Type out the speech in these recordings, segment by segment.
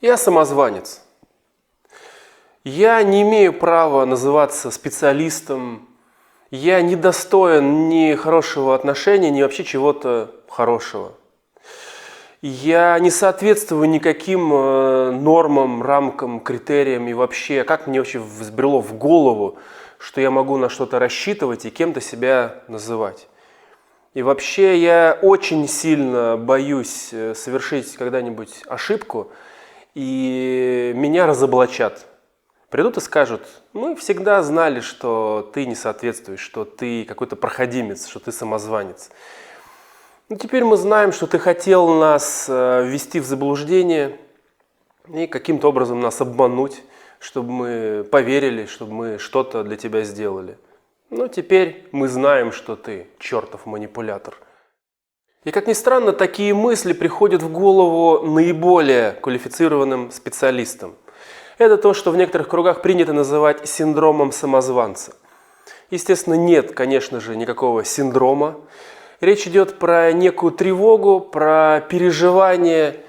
Я самозванец. Я не имею права называться специалистом. Я не достоин ни хорошего отношения, ни вообще чего-то хорошего. Я не соответствую никаким нормам, рамкам, критериям и вообще, как мне вообще взбрело в голову, что я могу на что-то рассчитывать и кем-то себя называть. И вообще я очень сильно боюсь совершить когда-нибудь ошибку, и меня разоблачат. Придут и скажут: мы всегда знали, что ты не соответствуешь, что ты какой-то проходимец, что ты самозванец. Ну, теперь мы знаем, что ты хотел нас ввести в заблуждение и каким-то образом нас обмануть, чтобы мы поверили, чтобы мы что-то для тебя сделали. Но теперь мы знаем, что ты чертов манипулятор. И как ни странно, такие мысли приходят в голову наиболее квалифицированным специалистам. Это то, что в некоторых кругах принято называть синдромом самозванца. Естественно, нет, конечно же, никакого синдрома. Речь идет про некую тревогу, про переживание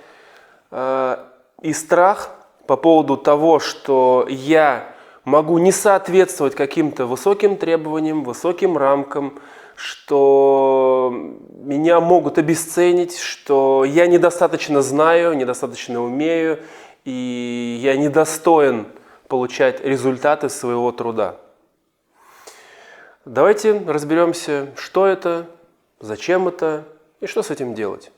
и страх по поводу того, что я могу не соответствовать каким-то высоким требованиям, высоким рамкам, что меня могут обесценить, что я недостаточно знаю, недостаточно умею, и я недостоин получать результаты своего труда. Давайте разберемся, что это, зачем это и что с этим делать.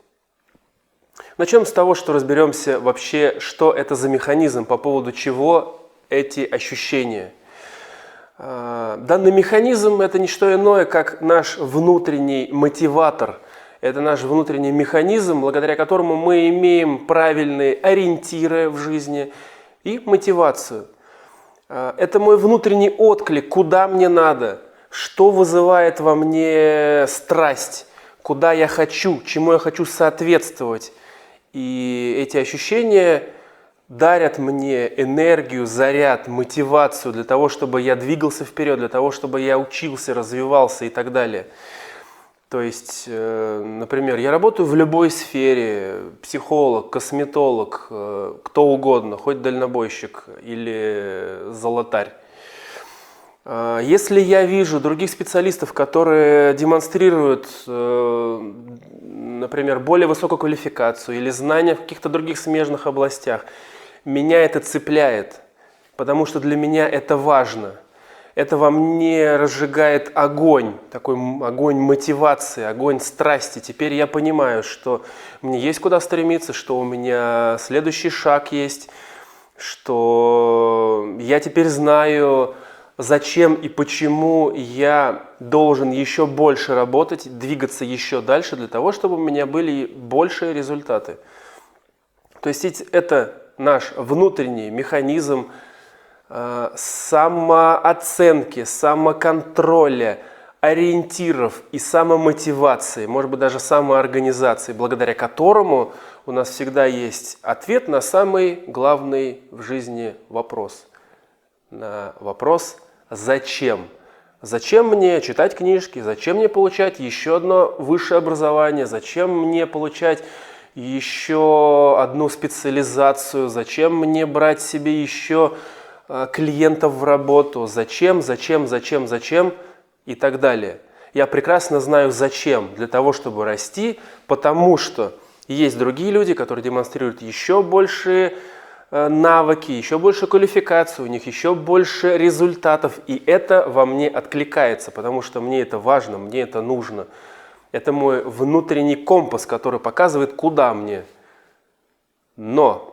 Начнем с того, что разберемся вообще, что это за механизм, по поводу чего эти ощущения. Данный механизм – это не что иное, как наш внутренний мотиватор. Это наш внутренний механизм, благодаря которому мы имеем правильные ориентиры в жизни и мотивацию. Это мой внутренний отклик, куда мне надо, что вызывает во мне страсть, куда я хочу, чему я хочу соответствовать. И эти ощущения дарят мне энергию, заряд, мотивацию для того, чтобы я двигался вперед, для того, чтобы я учился, развивался и так далее. То есть, например, я работаю в любой сфере, психолог, косметолог, кто угодно, хоть дальнобойщик или золотарь. Если я вижу других специалистов, которые демонстрируют, например, более высокую квалификацию или знания в каких-то других смежных областях, меня это цепляет, потому что для меня это важно. Это во мне разжигает огонь, такой огонь мотивации, огонь страсти. Теперь я понимаю, что мне есть куда стремиться, что у меня следующий шаг есть, что я теперь знаю, зачем и почему я должен еще больше работать, двигаться еще дальше для того, чтобы у меня были большие результаты. То есть это наш внутренний механизм самооценки, самоконтроля, ориентиров и самомотивации, может быть даже самоорганизации, благодаря которому у нас всегда есть ответ на самый главный в жизни вопрос. На вопрос «Зачем?». Зачем мне читать книжки? Зачем мне получать еще одно высшее образование? Зачем мне получать еще одну специализацию? Зачем мне брать себе еще клиентов в работу? Зачем и так далее. Я прекрасно знаю зачем. Для того, чтобы расти, потому что есть другие люди, которые демонстрируют еще большие навыки, еще больше квалификацию, у них еще больше результатов, и это во мне откликается, потому что мне это важно, мне это нужно. Это мой внутренний компас, который показывает, куда мне. Но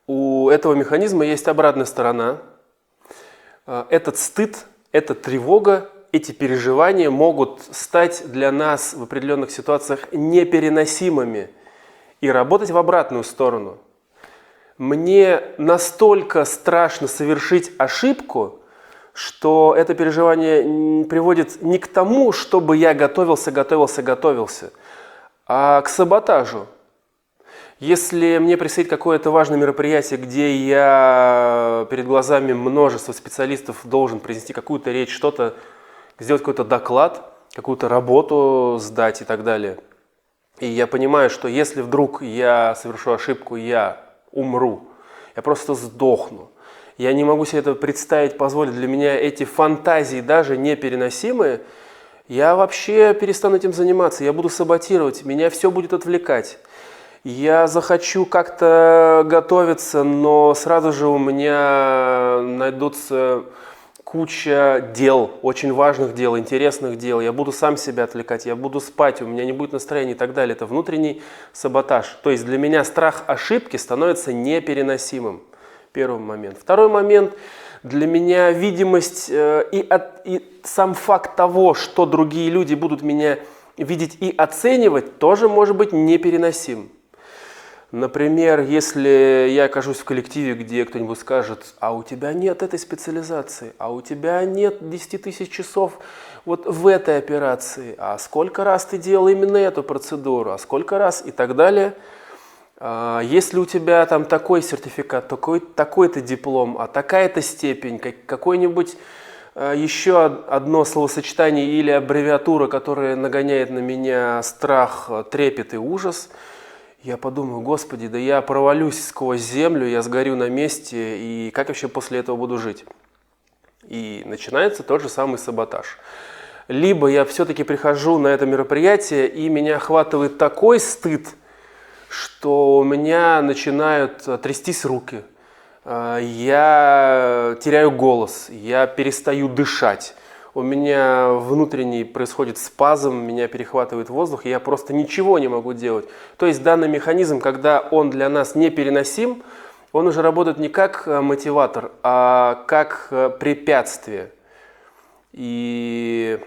у этого механизма есть обратная сторона. Этот стыд, эта тревога, эти переживания могут стать для нас в определенных ситуациях непереносимыми и работать в обратную сторону. Мне настолько страшно совершить ошибку, что это переживание приводит не к тому, чтобы я готовился, а к саботажу. Если мне предстоит какое-то важное мероприятие, где я перед глазами множества специалистов должен произнести какую-то речь, что-то, сделать какой-то доклад, какую-то работу сдать и так далее, и я понимаю, что если вдруг я совершу ошибку, я умру, я просто сдохну. Я не могу себе это представить, позволить. Для меня эти фантазии даже непереносимые. Я вообще перестану этим заниматься, я буду саботировать, меня все будет отвлекать. Я захочу как-то готовиться, но сразу же у меня найдутся куча дел, очень важных дел, интересных дел. Я буду сам себя отвлекать, я буду спать, у меня не будет настроения и так далее. Это внутренний саботаж. То есть для меня страх ошибки становится непереносимым. Первый момент. Второй момент. Для меня видимость и сам факт того, что другие люди будут меня видеть и оценивать, тоже может быть непереносим. Например, если я окажусь в коллективе, где кто-нибудь скажет: а у тебя нет этой специализации, а у тебя нет 10 тысяч часов вот в этой операции, а сколько раз ты делал именно эту процедуру, а сколько раз и так далее. Если у тебя там такой сертификат, такой-то диплом, а такая-то степень, какой-нибудь еще одно словосочетание или аббревиатура, которая нагоняет на меня страх, трепет и ужас, я подумаю: Господи, да я провалюсь сквозь землю, я сгорю на месте, и как вообще после этого буду жить? И начинается тот же самый саботаж. Либо я все-таки прихожу на это мероприятие, и меня охватывает такой стыд, что у меня начинают трястись руки, я теряю голос, я перестаю дышать. У меня внутренний происходит спазм, меня перехватывает воздух, и я просто ничего не могу делать. То есть данный механизм, когда он для нас непереносим, он уже работает не как мотиватор, а как препятствие. И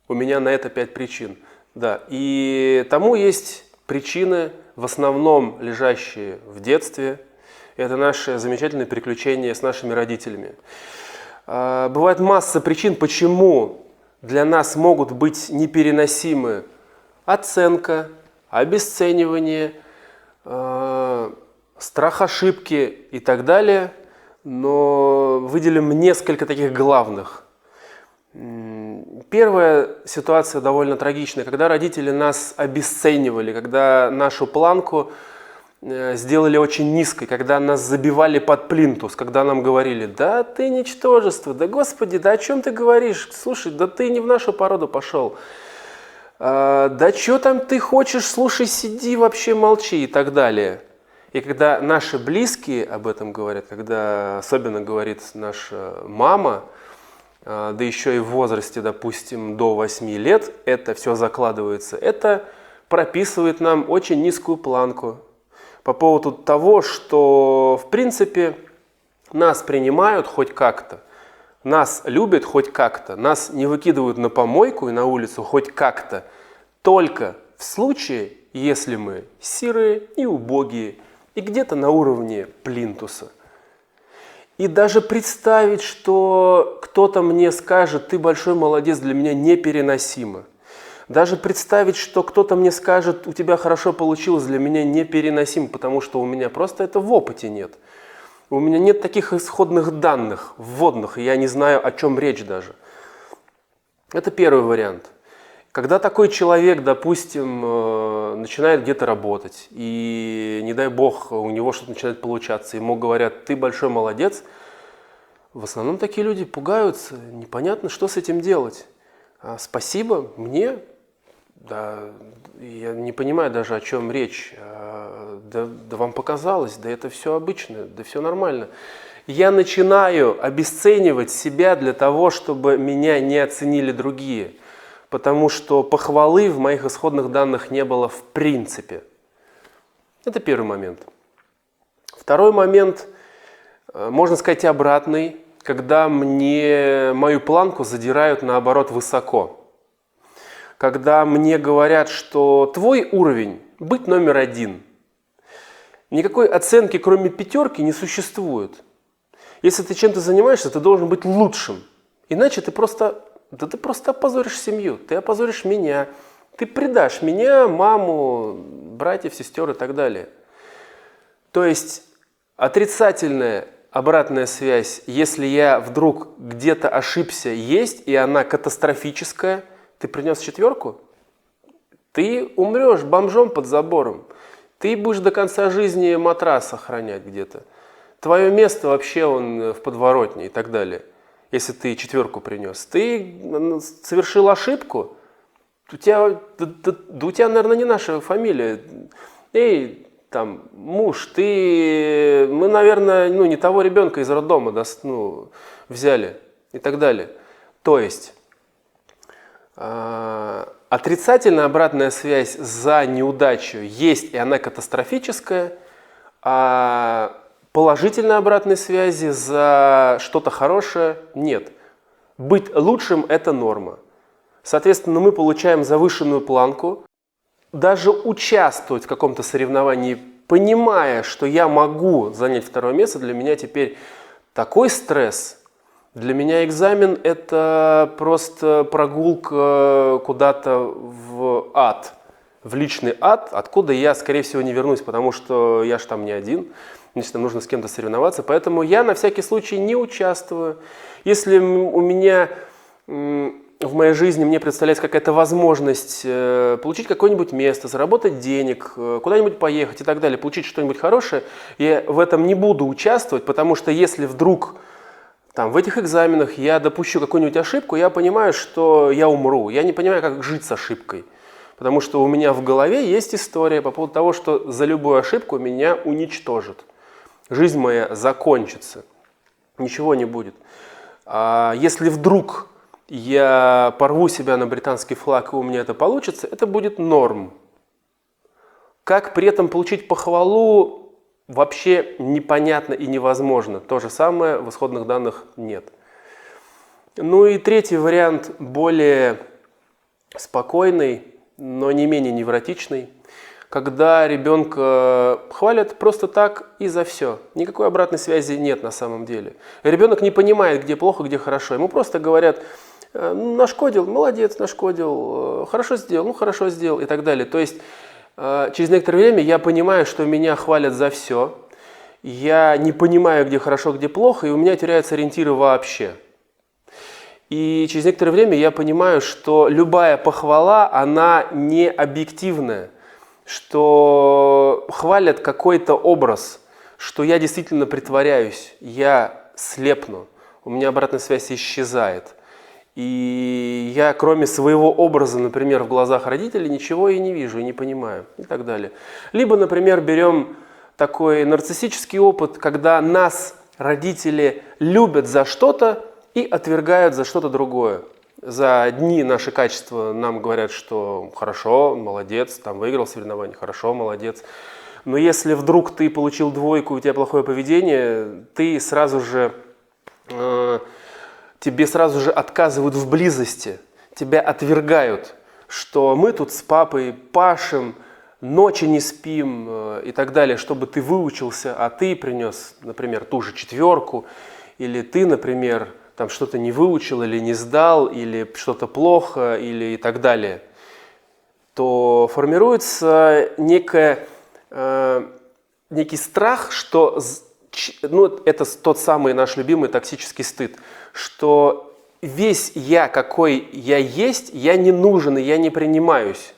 у меня на это 5 причин. Да. И тому есть причины, в основном лежащие в детстве. Это наши замечательные приключения с нашими родителями. Бывает масса причин, почему для нас могут быть непереносимы оценка, обесценивание, страх ошибки и так далее. Но выделим несколько таких главных. Первая ситуация довольно трагичная, когда родители нас обесценивали, когда нашу планку сделали очень низкой, когда нас забивали под плинтус, когда нам говорили: да ты ничтожество, да Господи, да о чем ты говоришь, слушай, да ты не в нашу породу пошел, да что там ты хочешь, слушай, сиди, вообще молчи и так далее. И когда наши близкие об этом говорят, когда особенно говорит наша мама, да еще и в возрасте, допустим, до 8 лет, это все закладывается, это прописывает нам очень низкую планку по поводу того, что, в принципе, нас принимают хоть как-то, нас любят хоть как-то, нас не выкидывают на помойку и на улицу хоть как-то, только в случае, если мы сирые и убогие, и где-то на уровне плинтуса. И даже представить, что кто-то мне скажет: ты большой молодец, для меня непереносимо. Даже представить, что кто-то мне скажет: у тебя хорошо получилось, для меня непереносимо, потому что у меня просто это в опыте нет. У меня нет таких исходных данных, вводных, и я не знаю, о чем речь даже. Это первый вариант. Когда такой человек, допустим, начинает где-то работать, и, не дай бог, у него что-то начинает получаться, ему говорят: ты большой молодец, в основном такие люди пугаются, непонятно, что с этим делать. Спасибо, мне? Да, я не понимаю даже, о чем речь. Да вам показалось, да это все обычно, да все нормально. Я начинаю обесценивать себя для того, чтобы меня не оценили другие. Потому что похвалы в моих исходных данных не было в принципе. Это первый момент. Второй момент, можно сказать, обратный, когда мне мою планку задирают наоборот высоко. Когда мне говорят, что твой уровень быть номер 1. Никакой оценки, кроме 5, не существует. Если ты чем-то занимаешься, ты должен быть лучшим. Иначе ты просто опозоришь семью, ты опозоришь меня, ты предашь меня, маму, братьев, сестер и так далее. То есть отрицательная обратная связь, если я вдруг где-то ошибся, есть, и она катастрофическая, ты принес 4, ты умрешь бомжом под забором. ты будешь до конца жизни матрас сохранять где-то. Твое место вообще в подворотне и так далее. Если ты 4 принес. Ты совершил ошибку, у тебя, наверное, не наша фамилия. Эй, там, муж, мы, наверное, не того ребенка из роддома взяли и так далее. То есть отрицательная обратная связь за неудачу есть, и она катастрофическая, а положительной обратной связи за что-то хорошее нет. Быть лучшим – это норма. Соответственно, мы получаем завышенную планку. Даже участвовать в каком-то соревновании, понимая, что я могу занять 2 место, для меня теперь такой стресс. Для меня экзамен – это просто прогулка куда-то в ад, в личный ад, откуда я, скорее всего, не вернусь, потому что я же там не один, мне там нужно с кем-то соревноваться. Поэтому я на всякий случай не участвую. Если у меня в моей жизни мне представляется какая-то возможность получить какое-нибудь место, заработать денег, куда-нибудь поехать и так далее, получить что-нибудь хорошее, я в этом не буду участвовать, потому что если вдруг в этих экзаменах я допущу какую-нибудь ошибку, я понимаю, что я умру. Я не понимаю, как жить с ошибкой. Потому что у меня в голове есть история по поводу того, что за любую ошибку меня уничтожат. Жизнь моя закончится. Ничего не будет. А если вдруг я порву себя на британский флаг, и у меня это получится, это будет норм. Как при этом получить похвалу, вообще непонятно и невозможно. То же самое в исходных данных нет. Ну и третий вариант, более спокойный, но не менее невротичный. Когда ребенка хвалят просто так и за все. Никакой обратной связи нет на самом деле. Ребенок не понимает, где плохо, где хорошо. Ему просто говорят: нашкодил, молодец, нашкодил, хорошо сделал и так далее. То есть через некоторое время я понимаю, что меня хвалят за все. Я не понимаю, где хорошо, где плохо, и у меня теряются ориентиры вообще. И через некоторое время я понимаю, что любая похвала, она не объективная, что хвалят какой-то образ, что я действительно притворяюсь, я слепну, у меня обратная связь исчезает. И я, кроме своего образа, например, в глазах родителей, ничего и не вижу, и не понимаю, и так далее. Либо, например, берем такой нарциссический опыт, когда нас родители любят за что-то и отвергают за что-то другое. За одни наши качества нам говорят, что хорошо, молодец, выиграл соревнование, хорошо, молодец. Но если вдруг ты получил 2, у тебя плохое поведение, тебе сразу же отказывают в близости, тебя отвергают, что мы тут с папой пашем, ночи не спим и так далее, чтобы ты выучился, а ты принес, например, ту же 4, или ты, например, что-то не выучил или не сдал, или что-то плохо, или и так далее, то формируется некий страх, что это тот самый наш любимый токсический стыд, что весь я, какой я есть, я не нужен, и я не принимаюсь.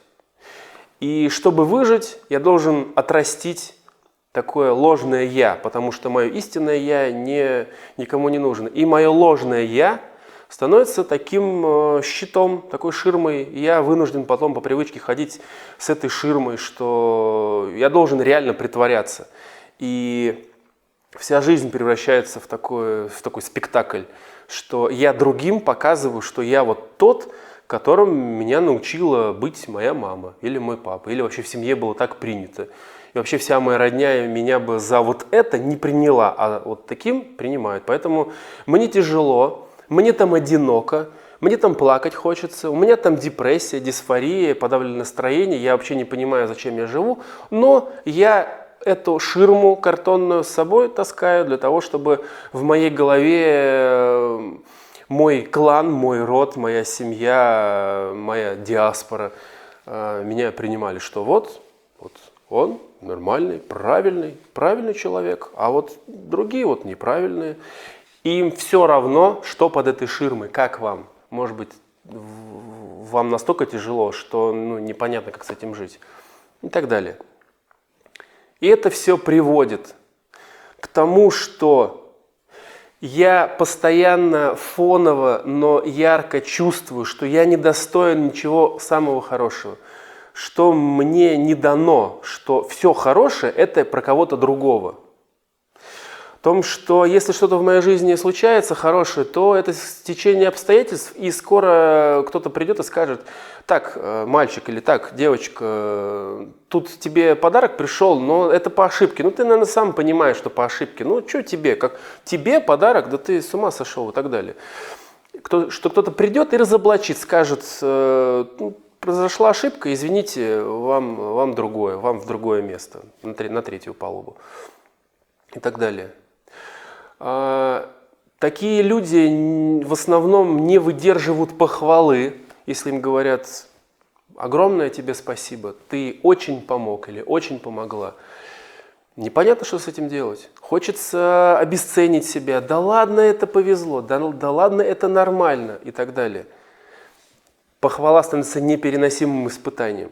И чтобы выжить, я должен отрастить такое ложное «я», потому что мое истинное «я» никому не нужно. И мое ложное «я» становится таким щитом, такой ширмой. И я вынужден потом по привычке ходить с этой ширмой, что я должен реально притворяться. И вся жизнь превращается в такой спектакль, что я другим показываю, что я вот тот, которым меня научила быть моя мама или мой папа, или вообще в семье было так принято. И вообще вся моя родня меня бы за вот это не приняла, а вот таким принимают. Поэтому мне тяжело, мне там одиноко, мне там плакать хочется, у меня там депрессия, дисфория, подавленное настроение, я вообще не понимаю, зачем я живу, но я эту ширму картонную с собой таскаю для того, чтобы в моей голове мой клан, мой род, моя семья, моя диаспора меня принимали, что вот он нормальный, правильный человек, а вот другие вот неправильные. Им все равно, что под этой ширмой, как вам. Может быть, вам настолько тяжело, что непонятно, как с этим жить. И так далее. И это все приводит к тому, что я постоянно фоново, но ярко чувствую, что я недостоин ничего самого хорошего, что мне не дано, что все хорошее – это про кого-то другого. В том, что если что-то в моей жизни случается хорошее, то это стечение обстоятельств, и скоро кто-то придет и скажет: так, мальчик или так, девочка, тут тебе подарок пришел, но это по ошибке. Ну, ты, наверное, сам понимаешь, что по ошибке. Ну, что тебе? Как тебе подарок? Да ты с ума сошел и так далее. Что кто-то придет и разоблачит, скажет: ну, произошла ошибка, извините, вам другое, вам в другое место, на третью палубу и так далее. Такие люди в основном не выдерживают похвалы, если им говорят: огромное тебе спасибо, ты очень помог или очень помогла. Непонятно, что с этим делать. Хочется обесценить себя. Да ладно, это повезло, да ладно, это нормально и так далее. Похвала становится непереносимым испытанием.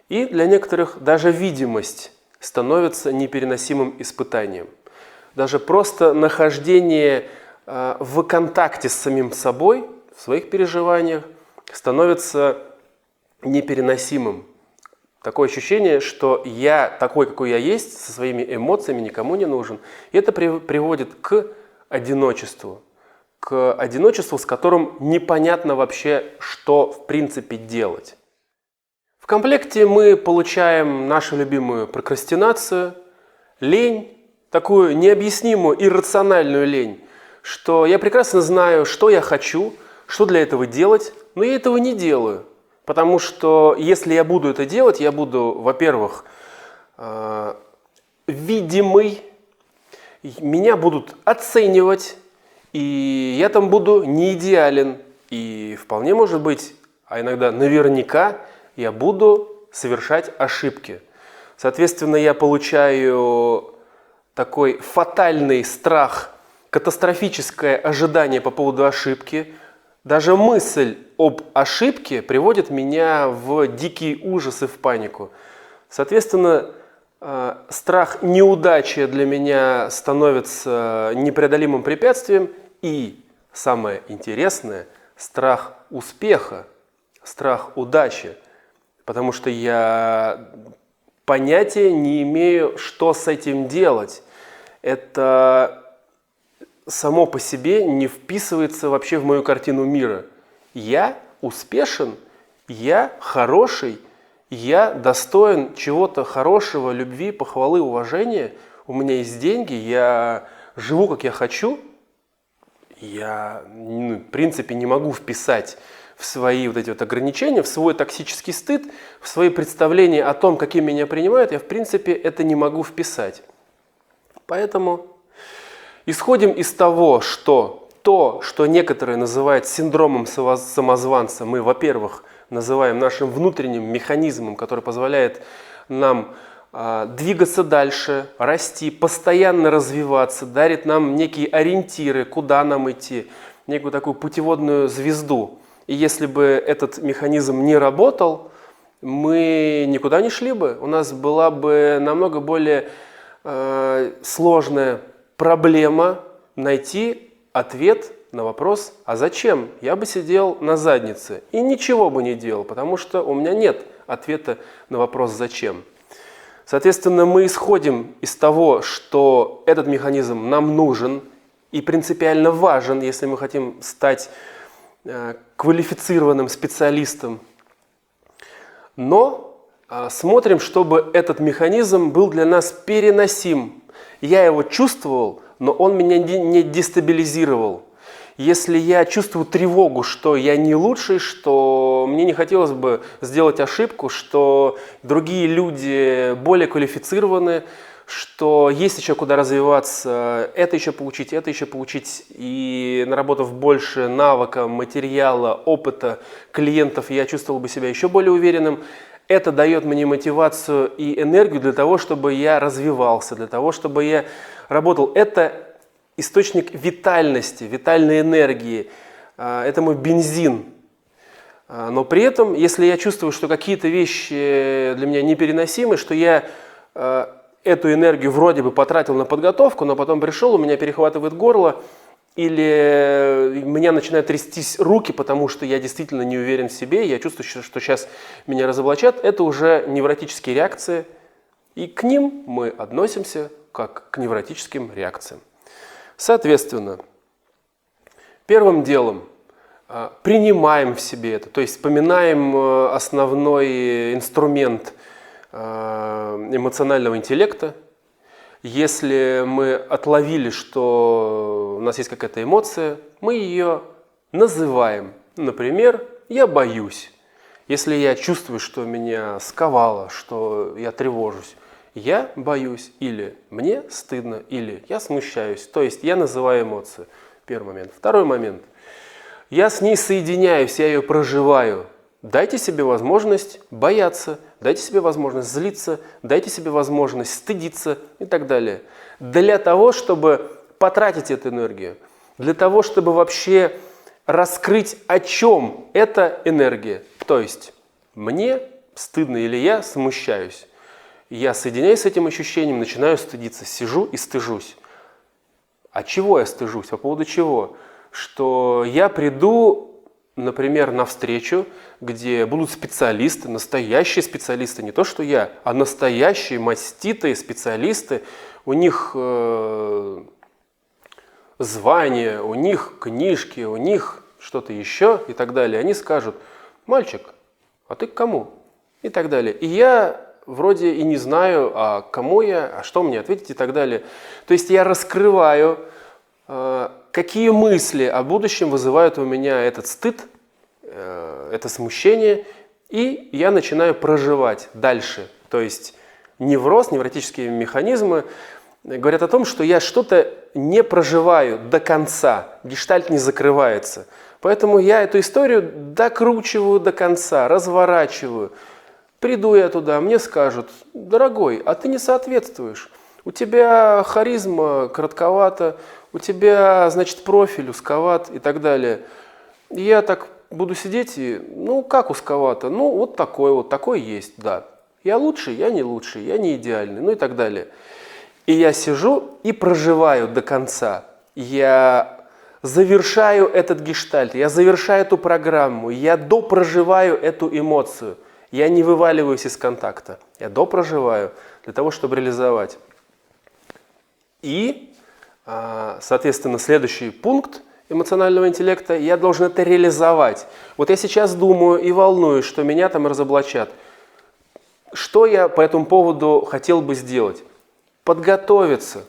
И для некоторых даже видимость становится непереносимым испытанием. Даже просто нахождение в контакте с самим собой, в своих переживаниях, становится непереносимым. Такое ощущение, что я такой, какой я есть, со своими эмоциями никому не нужен. И это приводит к одиночеству, с которым непонятно вообще, что в принципе делать. В комплекте мы получаем нашу любимую прокрастинацию, лень, такую необъяснимую, иррациональную лень, что я прекрасно знаю, что я хочу, что для этого делать, но я этого не делаю. Потому что если я буду это делать, я буду, во-первых, видимый, меня будут оценивать, и я там буду не идеален. И вполне может быть, а иногда наверняка, я буду совершать ошибки. Соответственно, я получаю такой фатальный страх, катастрофическое ожидание по поводу ошибки. Даже мысль об ошибке приводит меня в дикий ужас и в панику. Соответственно, страх неудачи для меня становится непреодолимым препятствием. И самое интересное, страх успеха, страх удачи. Потому что я понятия не имею, что с этим делать. Это само по себе не вписывается вообще в мою картину мира. Я успешен, я хороший, я достоин чего-то хорошего, любви, похвалы, уважения. У меня есть деньги, я живу, как я хочу. Я, в принципе, не могу вписать в свои вот эти вот ограничения, в свой токсический стыд, в свои представления о том, каким меня принимают, я, в принципе, это не могу вписать. Поэтому исходим из того, что то, что некоторые называют синдромом самозванца, мы, во-первых, называем нашим внутренним механизмом, который позволяет нам двигаться дальше, расти, постоянно развиваться, дарит нам некие ориентиры, куда нам идти, некую такую путеводную звезду. И если бы этот механизм не работал, мы никуда не шли бы. У нас была бы намного более сложная проблема найти ответ на вопрос: а зачем? Я бы сидел на заднице и ничего бы не делал, потому что у меня нет ответа на вопрос «зачем?». Соответственно, мы исходим из того, что этот механизм нам нужен и принципиально важен, если мы хотим стать квалифицированным специалистом. Но смотрим, чтобы этот механизм был для нас переносим. Я его чувствовал, но он меня не дестабилизировал. Если я чувствую тревогу, что я не лучший, что мне не хотелось бы сделать ошибку, что другие люди более квалифицированы, что есть еще куда развиваться, это еще получить, и наработав больше навыка, материала, опыта, клиентов, я чувствовал бы себя еще более уверенным. Это дает мне мотивацию и энергию для того, чтобы я развивался, для того, чтобы я работал. Это источник витальности, витальной энергии. Это мой бензин. Но при этом, если я чувствую, что какие-то вещи для меня непереносимы, что я эту энергию вроде бы потратил на подготовку, но потом пришел, у меня перехватывает горло, или меня начинают трястись руки, потому что я действительно не уверен в себе, я чувствую, что сейчас меня разоблачат, это уже невротические реакции, и к ним мы относимся как к невротическим реакциям. Соответственно, первым делом принимаем в себе это, то есть вспоминаем основной инструмент эмоционального интеллекта. Если мы отловили, что у нас есть какая-то эмоция, мы ее называем. Например, я боюсь. Если я чувствую, что меня сковало, что я тревожусь, я боюсь, или мне стыдно, или я смущаюсь. То есть я называю эмоцию. Первый момент. Второй момент. Я с ней соединяюсь, я ее проживаю. Дайте себе возможность бояться, дайте себе возможность злиться, дайте себе возможность стыдиться и так далее. Для того, чтобы потратить эту энергию, для того, чтобы вообще раскрыть, о чем эта энергия. То есть мне стыдно или я смущаюсь. Я соединяюсь с этим ощущением, начинаю стыдиться, сижу и стыжусь. А чего я стыжусь? По поводу чего? Что я приду, например, на встречу, где будут специалисты, настоящие специалисты, не то что я, а настоящие маститые специалисты, у них звания, у них книжки, у них что-то еще и так далее. Они скажут: мальчик, а ты к кому? И так далее. И я вроде и не знаю, а кому я, а что мне ответить и так далее. То есть я раскрываю, какие мысли о будущем вызывают у меня этот стыд, это смущение, и я начинаю проживать дальше. То есть невроз, невротические механизмы говорят о том, что я что-то не проживаю до конца, гештальт не закрывается. Поэтому я эту историю докручиваю до конца, разворачиваю. Приду я туда, мне скажут: дорогой, а ты не соответствуешь. У тебя харизма коротковата, у тебя, значит, профиль узковат и так далее. И я так буду сидеть и, ну, как узковато? Ну, вот такой есть, да. Я лучший, я не лучший, я не идеальный, ну и так далее. И я сижу и проживаю до конца. Я завершаю этот гештальт, я завершаю эту программу, я допроживаю эту эмоцию. Я не вываливаюсь из контакта, я допроживаю для того, чтобы реализовать. И, соответственно, следующий пункт эмоционального интеллекта, я должен это реализовать. Вот я сейчас думаю и волнуюсь, что меня там разоблачат. Что я по этому поводу хотел бы сделать? Подготовиться.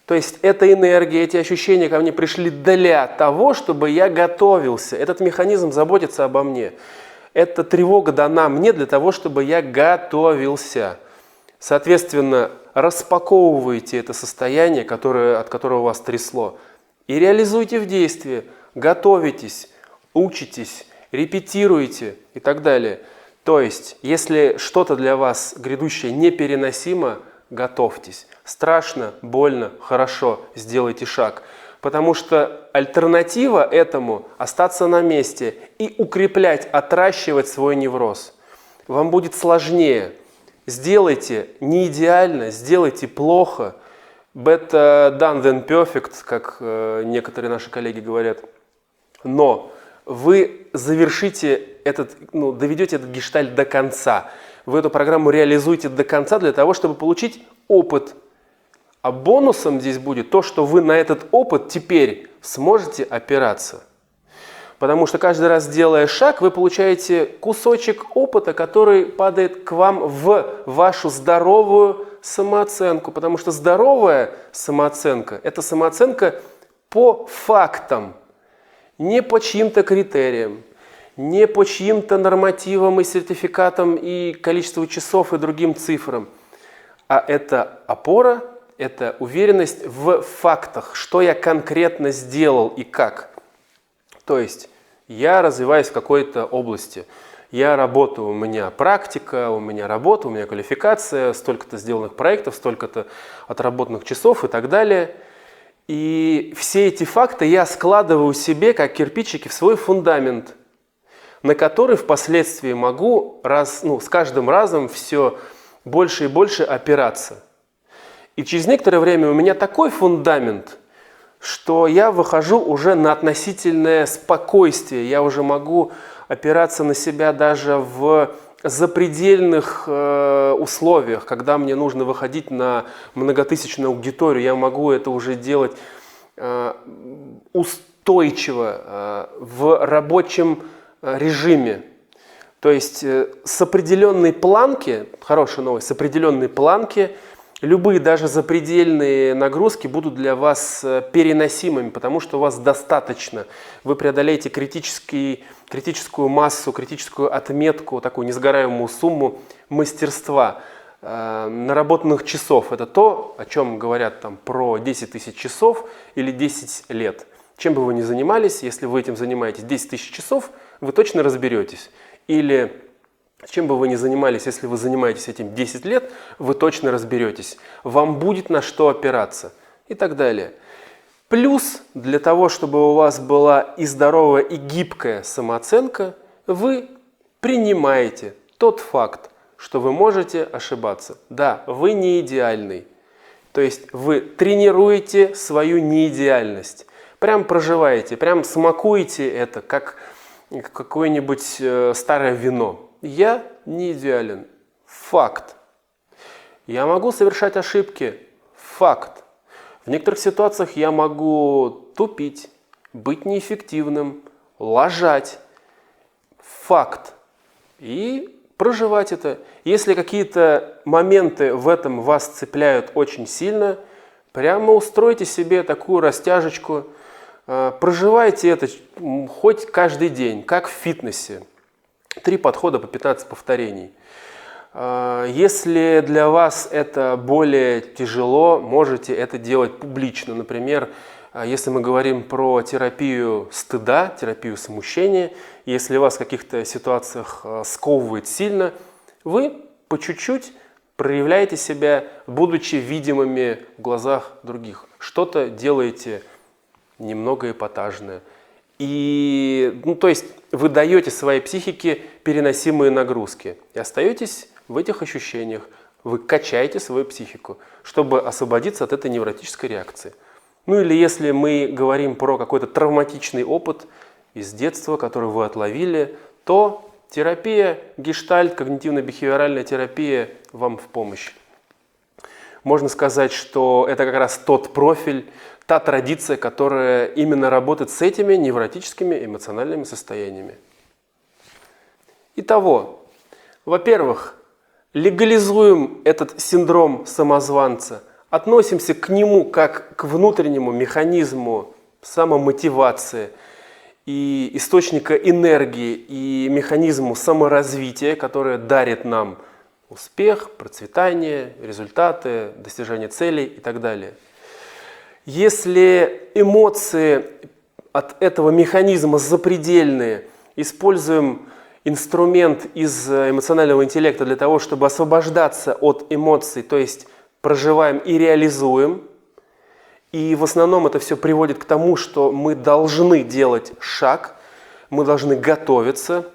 То есть эта энергия, эти ощущения ко мне пришли для того, чтобы я готовился. Этот механизм заботится обо мне. Эта тревога дана мне для того, чтобы я готовился. Соответственно, распаковывайте это состояние, от которого вас трясло, и реализуйте в действии. Готовитесь, учитесь, репетируйте и так далее. То есть, если что-то для вас грядущее непереносимо, готовьтесь. Страшно, больно, хорошо, сделайте шаг. Потому что альтернатива этому – остаться на месте и укреплять, отращивать свой невроз. Вам будет сложнее. Сделайте не идеально, сделайте плохо. Better done than perfect, как некоторые наши коллеги говорят. Но вы завершите доведете этот гештальт до конца. Вы эту программу реализуете до конца для того, чтобы получить опыт. А бонусом здесь будет то, что вы на этот опыт теперь сможете опираться. Потому что каждый раз, делая шаг, вы получаете кусочек опыта, который падает к вам в вашу здоровую самооценку. Потому что здоровая самооценка – это самооценка по фактам, не по чьим-то критериям, не по чьим-то нормативам и сертификатам и количеству часов и другим цифрам. А это опора, это уверенность в фактах, что я конкретно сделал и как. То есть я развиваюсь в какой-то области, я работаю, у меня практика, у меня работа, у меня квалификация, столько-то сделанных проектов, столько-то отработанных часов и так далее. И все эти факты я складываю себе, как кирпичики, в свой фундамент, на который впоследствии могу с каждым разом все больше и больше опираться. И через некоторое время у меня такой фундамент, что я выхожу уже на относительное спокойствие. Я уже могу опираться на себя даже в запредельных условиях, когда мне нужно выходить на многотысячную аудиторию. Я могу это уже делать устойчиво, в рабочем режиме. То есть с определенной планки, хорошая новость, с определенной планки любые даже запредельные нагрузки будут для вас переносимыми, потому что у вас достаточно. Вы преодолеете критическую массу, критическую отметку, такую несгораемую сумму мастерства, наработанных часов. Это то, о чем говорят там про 10 тысяч часов или 10 лет. Чем бы вы ни занимались, если вы этим занимаетесь 10 тысяч часов, вы точно разберетесь. Или чем бы вы ни занимались, если вы занимаетесь этим 10 лет, вы точно разберетесь. Вам будет на что опираться и так далее. Плюс для того, чтобы у вас была и здоровая, и гибкая самооценка, вы принимаете тот факт, что вы можете ошибаться. Да, вы не идеальный. То есть вы тренируете свою неидеальность. Прям проживаете, прям смакуете это, как какое-нибудь старое вино. Я не идеален. Факт. Я могу совершать ошибки. Факт. В некоторых ситуациях я могу тупить, быть неэффективным, лажать. Факт. И проживать это. Если какие-то моменты в этом вас цепляют очень сильно, прямо устройте себе такую растяжечку. Проживайте это хоть каждый день, как в фитнесе. 3 подхода по 15 повторений. Если для вас это более тяжело, можете это делать публично. Например, если мы говорим про терапию стыда, терапию смущения, если вас в каких-то ситуациях сковывает сильно, вы по чуть-чуть проявляете себя, будучи видимыми в глазах других. Что-то делаете немного эпатажное. И, то есть вы даете своей психике переносимые нагрузки и остаетесь в этих ощущениях. Вы качаете свою психику, чтобы освободиться от этой невротической реакции. Ну или если мы говорим про какой-то травматичный опыт из детства, который вы отловили, то терапия, гештальт, когнитивно-бихевиоральная терапия вам в помощь. Можно сказать, что это как раз тот профиль, та традиция, которая именно работает с этими невротическими эмоциональными состояниями. Итого, во-первых, легализуем этот синдром самозванца, относимся к нему как к внутреннему механизму самомотивации и источника энергии и механизму саморазвития, который дарит нам успех, процветание, результаты, достижение целей и так далее. Если эмоции от этого механизма запредельные, используем инструмент из эмоционального интеллекта для того, чтобы освобождаться от эмоций, то есть проживаем и реализуем. И в основном это все приводит к тому, что мы должны делать шаг, мы должны готовиться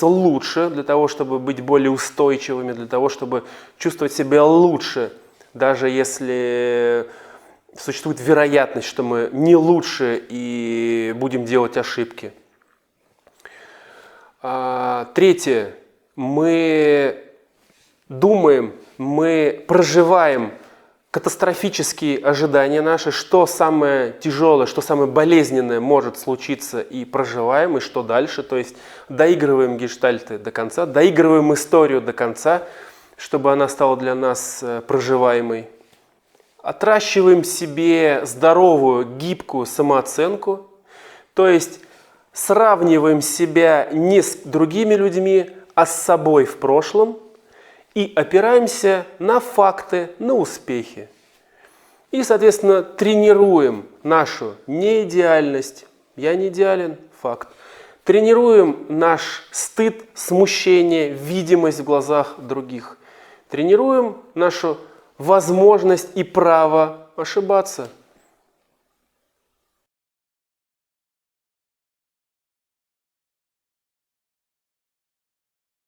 лучше для того, чтобы быть более устойчивыми, для того, чтобы чувствовать себя лучше, даже если существует вероятность, что мы не лучше и будем делать ошибки. Третье. Мы думаем, мы проживаем катастрофические ожидания наши, что самое тяжелое, что самое болезненное может случиться, и проживаем, и что дальше. То есть доигрываем гештальты до конца, доигрываем историю до конца, чтобы она стала для нас проживаемой. Отращиваем себе здоровую, гибкую самооценку, то есть сравниваем себя не с другими людьми, а с собой в прошлом и опираемся на факты, на успехи. И, соответственно, тренируем нашу неидеальность. Я не идеален, факт. Тренируем наш стыд, смущение, видимость в глазах других. Тренируем нашу возможность и право ошибаться.